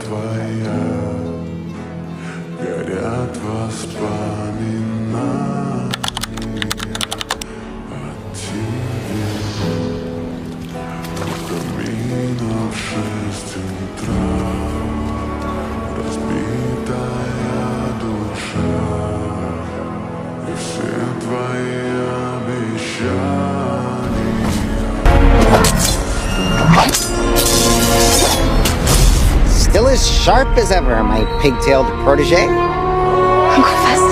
твоя, горят воспоминания о тебе. Камина в 6 утра, разбитая душа, и все твои обещания. Still as sharp as ever, my pigtailed protege. Professor.